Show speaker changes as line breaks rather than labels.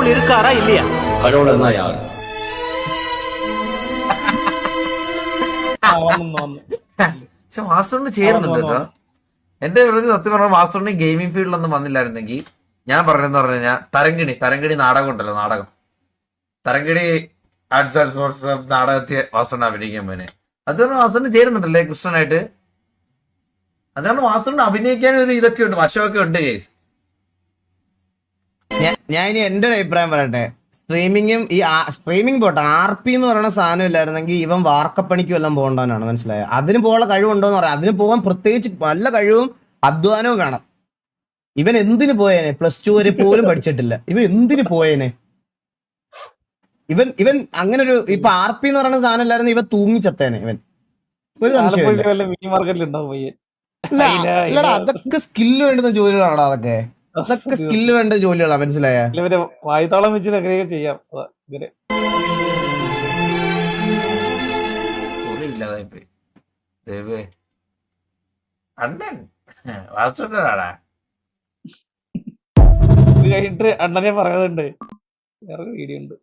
கடவுள் இருக்காரா இல்லையா?
கடவுள்னா யாரு?
പക്ഷെ മാസ്റ്ററിന് ചേരുന്നുണ്ട് കേട്ടോ. എന്റെ സത്യം പറഞ്ഞാൽ മാസ്റ്ററിന് ഗെയിമിംഗ് ഫീൽഡിലൊന്നും വന്നില്ലായിരുന്നെങ്കിൽ ഞാൻ പറഞ്ഞെന്ന് പറഞ്ഞു കഴിഞ്ഞാൽ തരങ്കിണി നാടകം ഉണ്ടല്ലോ, നാടകം Tharangini arts and sports club നാടകത്തെ മാസ്റ്ററിനെ അഭിനയിക്കാൻ പോനെ. അതുകൊണ്ട് മാസ്റ്ററിന് ചേരുന്നുണ്ടല്ലേ കൃഷ്ണനായിട്ട്. അതുകൊണ്ട് മാസ്റ്ററിന് അഭിനയിക്കാൻ ഒരു ഇതൊക്കെ ഉണ്ട്, വശമൊക്കെ ഉണ്ട് കേസ്.
ഞാൻ ഇനി എന്റെ ഒരു അഭിപ്രായം പറയട്ടെ. സ്ട്രീമിങ്ങും ഈ സ്ട്രീമിംഗ് പോട്ടെ, RP എന്ന് പറയുന്ന സാധനം ഇല്ലായിരുന്നെങ്കിൽ ഇവൻ വാർക്കപ്പണിക്കും എല്ലാം പോകേണ്ടവനാണ്. മനസ്സിലായോ? അതിന് പോകാനുള്ള കഴിവുണ്ടോന്ന് പറയാം. അതിന് പോകാൻ പ്രത്യേകിച്ച് നല്ല കഴിവും അധ്വാനവും വേണം. ഇവൻ എന്തിനു പോയേനെ? +2 വരെ പോലും പഠിച്ചിട്ടില്ല. ഇവൻ എന്തിനു പോയേനെ? ഇവൻ അങ്ങനെ ഒരു ഇപ്പൊ RP എന്ന് പറയുന്ന സാധനം ഇല്ലായിരുന്നു ഇവൻ തൂങ്ങിച്ചത്തേനെ. ഇവൻ ഒരു സംശയമില്ല. അല്ലടാ, അതൊക്കെ സ്കില്ല് വേണ്ടുന്ന ജോലികളാണ്. അതൊക്കെ സ്കില്ല് വേണ്ട ജോലികളാണ്. മനസ്സിലായ?
വായ്ത്താളം വെച്ചിട്ട് അങ്ങനെയൊക്കെ ചെയ്യാം.
ഇല്ലാതായിപ്പോയി ദേവേ. അണ്ണൻ വാസുണ്ടാടാ
ഇത് കഴിഞ്ഞിട്ട് അണ്ണനെ പറയുന്നുണ്ട്, വേറെ വീഡിയോ ഉണ്ട്.